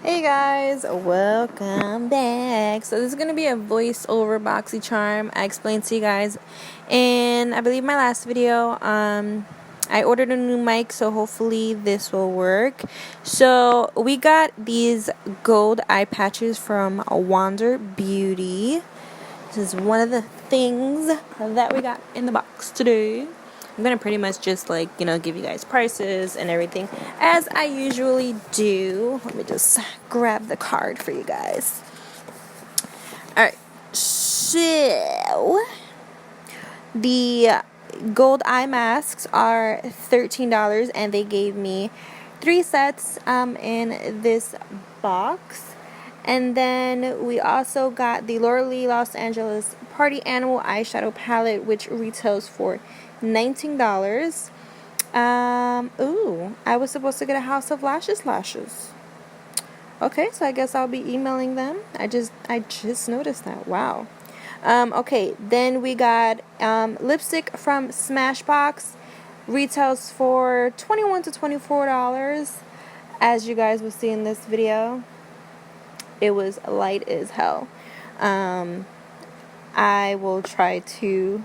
Hey guys, welcome back. So this is going to be a voiceover Boxycharm. I explained to you guys in, I believe, my last video. I ordered a new mic, so hopefully this will work. So we got these gold eye patches from Wander Beauty. This is one of the things that we got in the box today. I'm gonna pretty much just give you guys prices and everything as I usually do. Let me just grab the card for you guys. Alright, so the gold eye masks are $13 and they gave me 3 sets in this box. And then we also got the Laura Lee Los Angeles Party Animal eyeshadow palette, which retails for $19. I was supposed to get a House of Lashes. Okay, so I guess I'll be emailing them. I just noticed that. Wow. Okay, then we got lipstick from Smashbox. Retails for $21 to $24. As you guys will see in this video, it was light as hell. I will try to,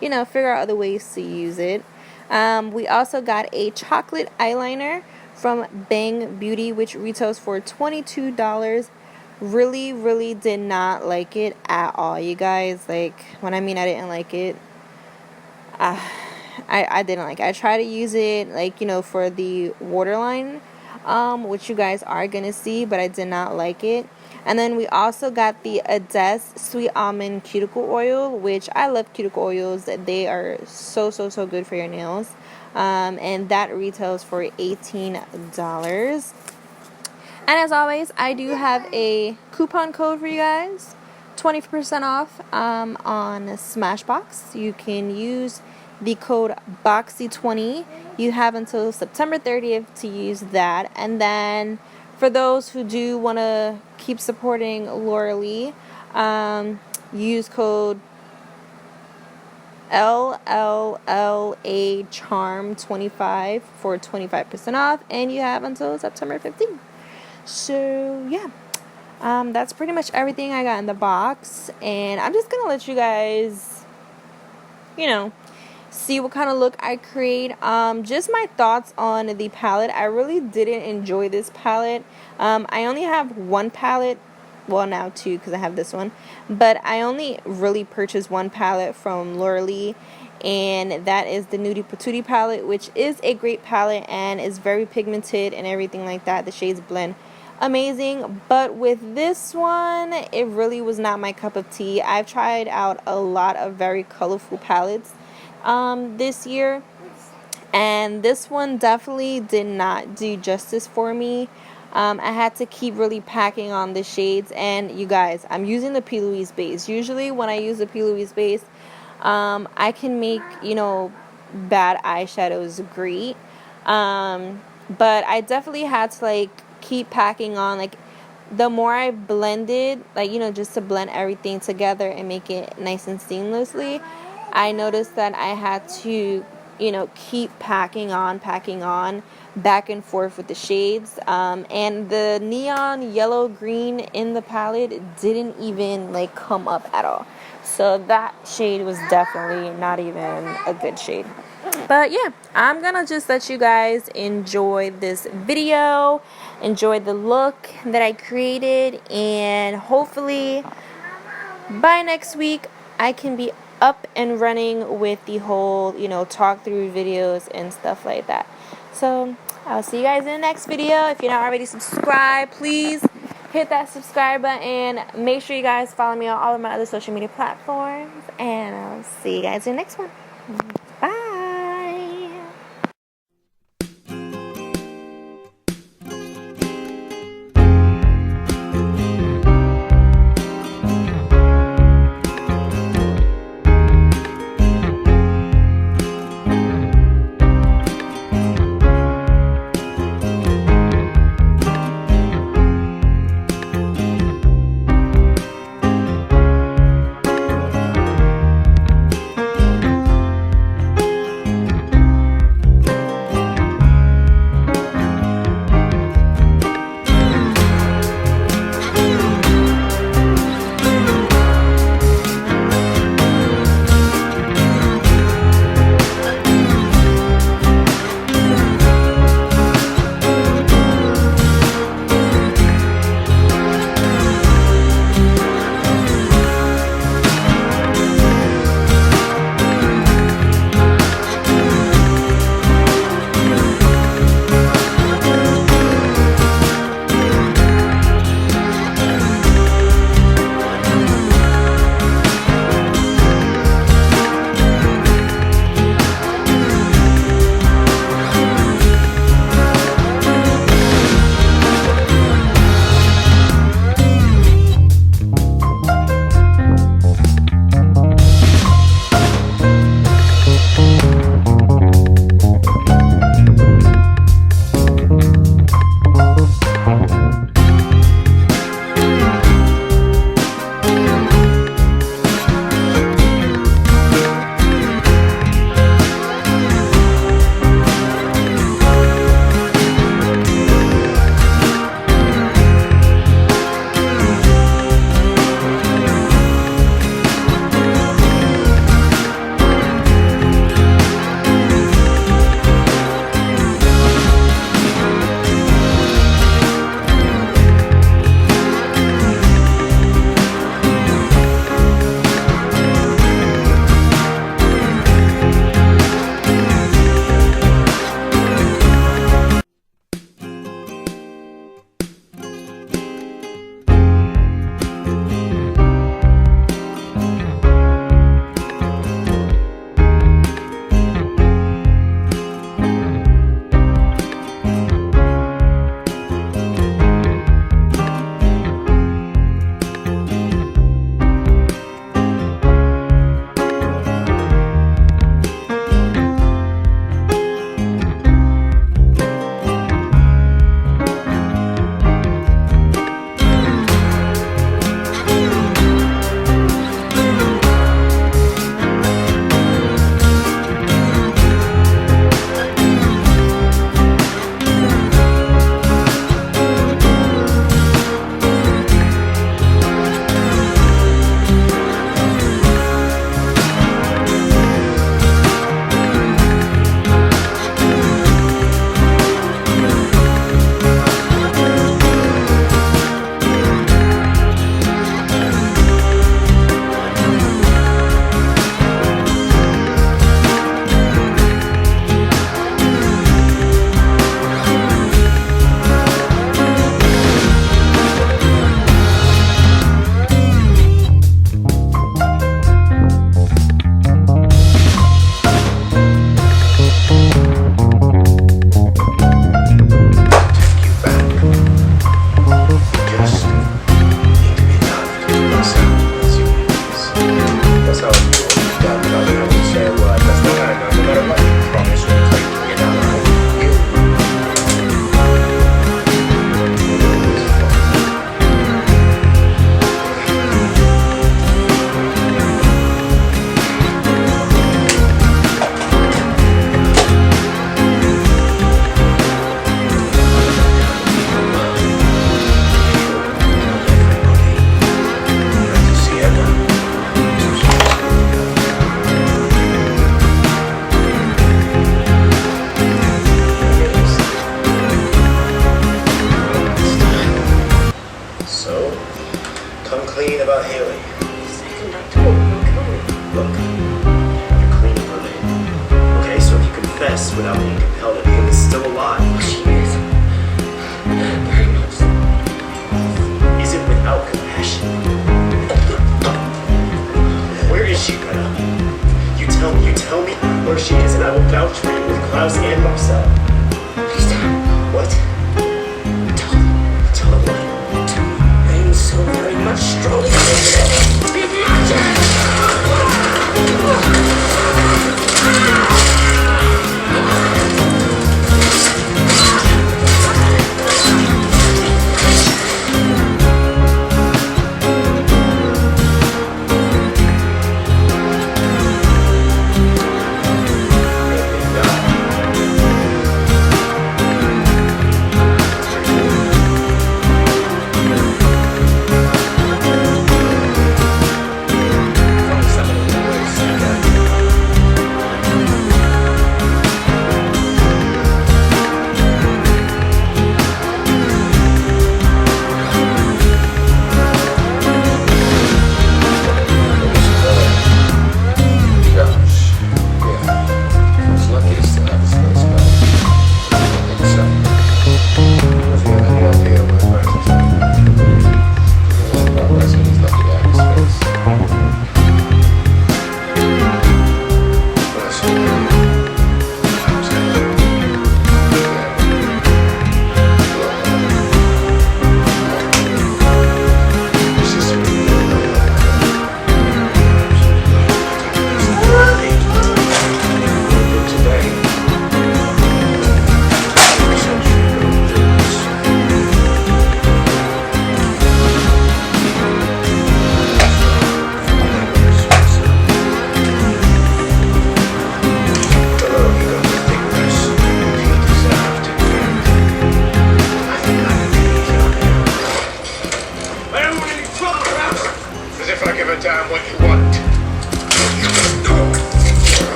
figure out other ways to use it. We also got a chocolate eyeliner from Bang Beauty, which retails for $22. Really did not like it at all, you guys. When I mean I didn't like it, I didn't like it. I tried to use it, for the waterline, which you guys are gonna see, but I did not like it. And then we also got the Ades Sweet Almond Cuticle Oil, which I love cuticle oils. They are so good for your nails. And that retails for $18. And as always, I do have a coupon code for you guys. 20% off on Smashbox. You can use the code BOXY20. You have until September 30th to use that. And then for those who do want to keep supporting Laura Lee, use code LLLACharm25 for 25% off, and you have until September 15th. So yeah, that's pretty much everything I got in the box, and I'm just gonna let you guys, see what kind of look I create. Just my thoughts on the palette. I really didn't enjoy this palette. I only have one palette. Well, now 2 because I have this one. But I only really purchased one palette from Laura Lee, and that is the Nudie Patootie palette, which is a great palette and is very pigmented and everything like that. The shades blend amazing. But with this one, it really was not my cup of tea. I've tried out a lot of very colorful palettes this year, and this one definitely did not do justice for me. I had to keep really packing on the shades, and you guys, I'm using the P. Louise base. Usually when I use the P. Louise base, I can make, bad eyeshadows great, but I definitely had to keep packing on. The more I blended, just to blend everything together and make it nice and seamlessly, I noticed that I had to, keep packing on back and forth with the shades. And the neon yellow green in the palette didn't even come up at all. So that shade was definitely not even a good shade. But yeah, I'm gonna just let you guys enjoy this video, enjoy the look that I created, and hopefully by next week I can be up and running with the whole, talk through videos and stuff like that. So I'll see you guys in the next video. If you're not already subscribed, please hit that subscribe button, and make sure you guys follow me on all of my other social media platforms, and I'll see you guys in the next one. Bye. So, come clean about Haley. Second, I told him I'm coming. Look, you're clean for me. Okay, so if you confess without being compelled, Haley's still alive. She